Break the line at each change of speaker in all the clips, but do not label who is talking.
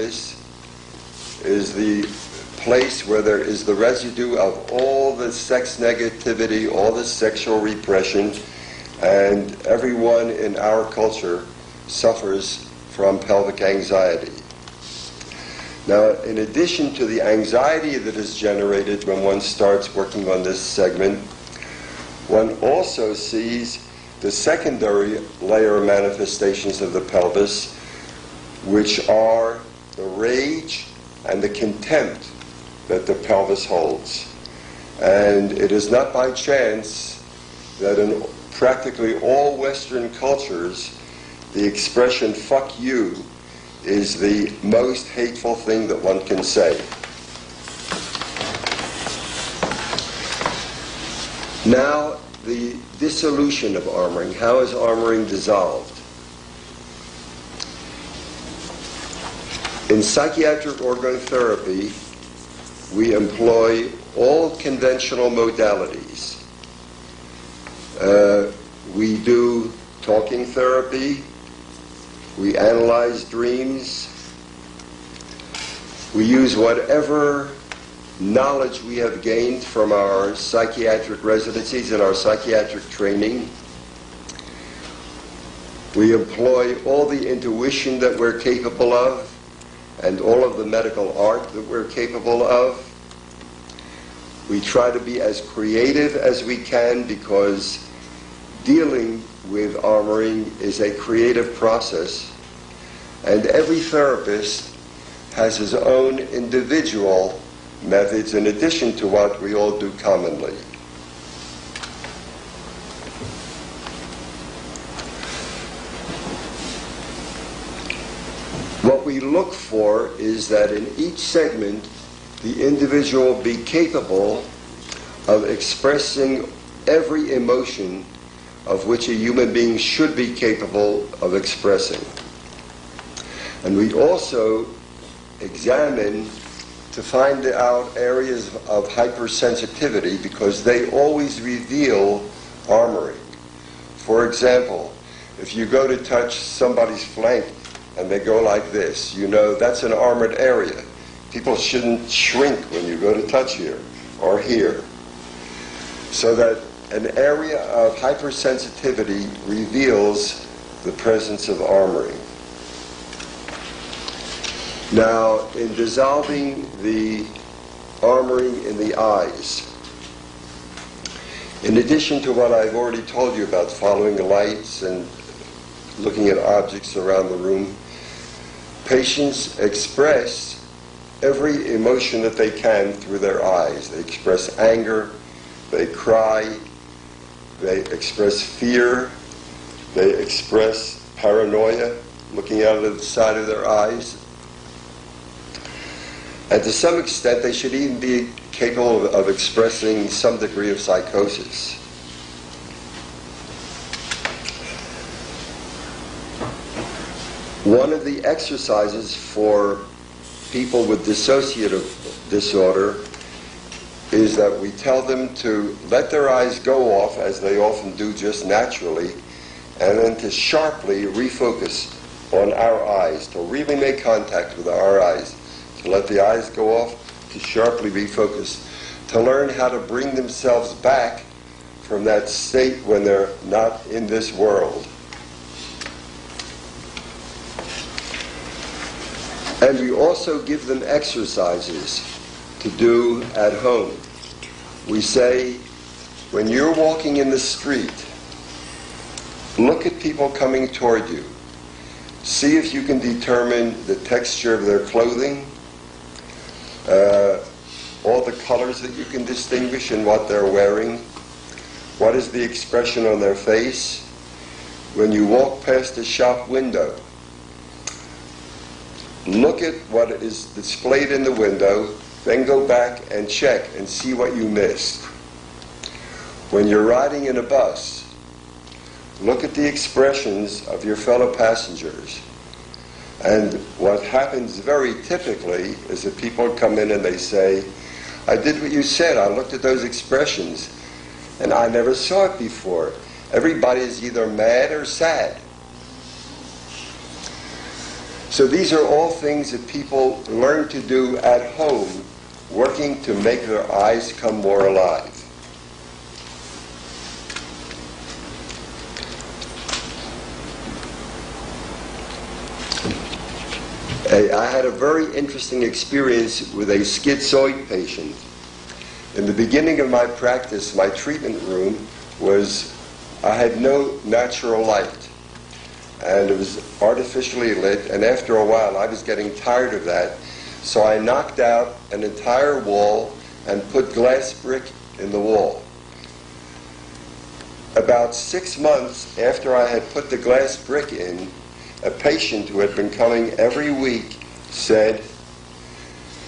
pelvis is the place where there is the residue of all the sex negativity, all the sexual repression, and everyone in our culture suffers from pelvic anxiety. Now, in addition to the anxiety that is generated when one starts working on this segment, one also sees the secondary layer manifestations of the pelvis, which are the rage and the contempt that the pelvis holds. And it is not by chance that in practically all Western cultures, the expression "fuck you" is the most hateful thing that one can say. Now, the dissolution of armoring. How is armoring dissolved? In psychiatric orgotherapy, we employ all conventional modalities. We do talking therapy, we analyze dreams, we use whatever knowledge we have gained from our psychiatric residencies and our psychiatric training. We employ all the intuition that we're capable of and all of the medical art that we're capable of. We try to be as creative as we can because dealing with armoring is a creative process, and every therapist has his own individual methods in addition to what we all do commonly. What we look for is that in each segment the individual be capable of expressing every emotion of which a human being should be capable of expressing. And we also examine to find out areas of hypersensitivity because they always reveal armoring. For example, if you go to touch somebody's flank and they go like this, you know that's an armored area. People shouldn't shrink when you go to touch here or here. So that an area of hypersensitivity reveals the presence of armoring. Now, in dissolving the armoring in the eyes, in addition to what I've already told you about following the lights and looking at objects around the room, patients express every emotion that they can through their eyes. They express anger, they cry, they express fear, they express paranoia, looking out of the side of their eyes. And to some extent, they should even be capable of expressing some degree of psychosis. One of the exercises for people with dissociative disorder is that we tell them to let their eyes go off, as they often do just naturally, and then to sharply refocus on our eyes, to really make contact with our eyes, to let the eyes go off, to sharply refocus, to learn how to bring themselves back from that state when they're not in this world. And we also give them exercises to do at home. We say, when you're walking in the street, look at people coming toward you. See if you can determine the texture of their clothing, all the colors that you can distinguish in what they're wearing. What is the expression on their face? When you walk past a shop window, look at what is displayed in the window, then go back and check and see what you missed. When you're riding in a bus, look at the expressions of your fellow passengers. And what happens very typically is that people come in and they say, I did what you said, I looked at those expressions, and I never saw it before. Everybody is either mad or sad. So these are all things that people learn to do at home, working to make their eyes come more alive. I had a very interesting experience with a schizoid patient. In the beginning of my practice, my treatment room I had no natural light, and it was artificially lit, and after a while I was getting tired of that, so I knocked out an entire wall and put glass brick in the wall. About 6 months after I had put the glass brick in, a patient who had been coming every week said,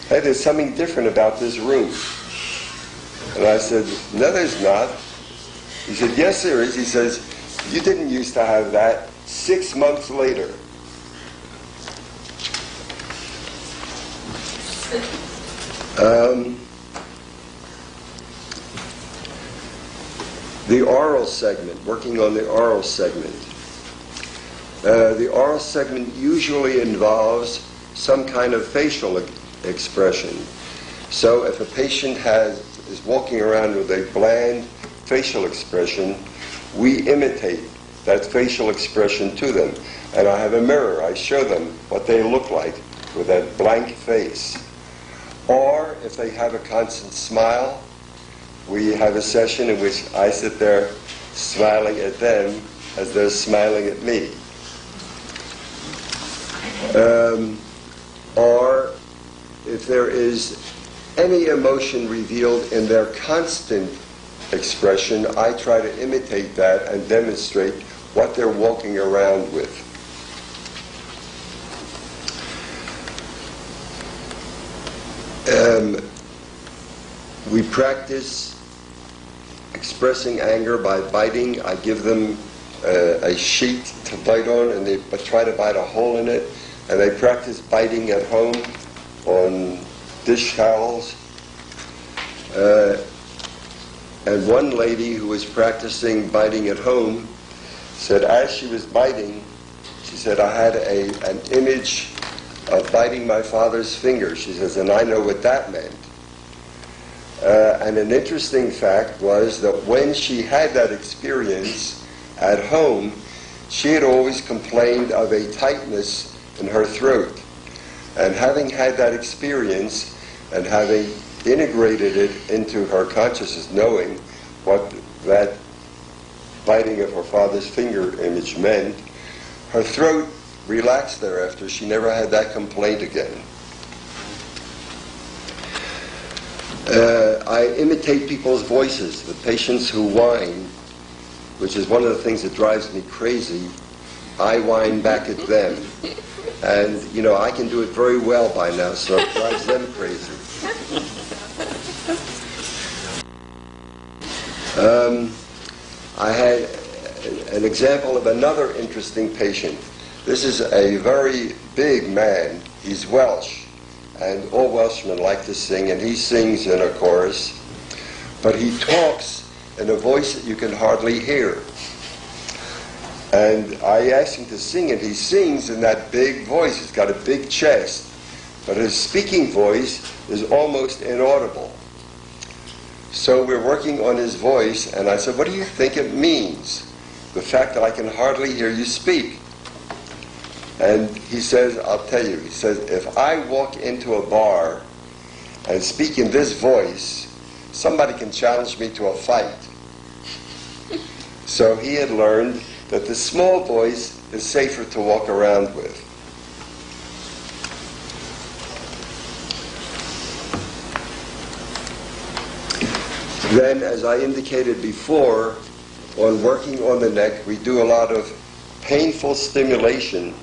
"Hey, there's something different about this room." And I said, "No, there's not." He said, "Yes, there is." He says, "You didn't used to have that." 6 months later. The oral segment, working on the oral segment. The oral segment usually involves some kind of facial expression. So if a patient is walking around with a bland facial expression, we imitate that facial expression to them. And I have a mirror. I show them what they look like with that blank face. Or if they have a constant smile, we have a session in which I sit there smiling at them as they're smiling at me. Or if there is any emotion revealed in their constant expression, I try to imitate that and demonstrate what they're walking around with. We practice expressing anger by biting. I give them a sheet to bite on, and they try to bite a hole in it, and they practice biting at home on dish towels. And one lady who was practicing biting at home said as she was biting, she said, "I had an image of biting my father's finger." She says, "and I know what that meant." And an interesting fact was that when she had that experience at home, she had always complained of a tightness in her throat. And having had that experience and having integrated it into her consciousness, knowing what that biting of her father's finger image meant, her throat relaxed thereafter. She never had that complaint again. I imitate people's voices. The patients who whine, which is one of the things that drives me crazy, I whine back at them. And, I can do it very well by now, so it drives them crazy. I had an example of another interesting patient. This is a very big man. He's Welsh, and all Welshmen like to sing, and he sings in a chorus, but he talks in a voice that you can hardly hear. And I asked him to sing, and he sings in that big voice. He's got a big chest, but his speaking voice is almost inaudible. So we're working on his voice, and I said, "What do you think it means, the fact that I can hardly hear you speak?" And he says, "I'll tell you." He says, "If I walk into a bar and speak in this voice, somebody can challenge me to a fight." So he had learned that the small voice is safer to walk around with. Then, as I indicated before, on working on the neck, we do a lot of painful stimulation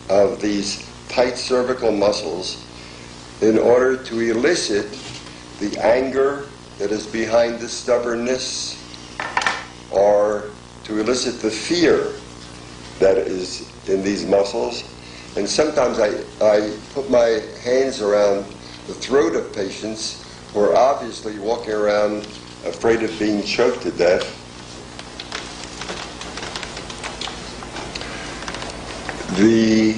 of these tight cervical muscles in order to elicit the anger that is behind the stubbornness, or to elicit the fear that is in these muscles. And sometimes I put my hands around the throat of patients who are obviously walking around afraid of being choked to death. The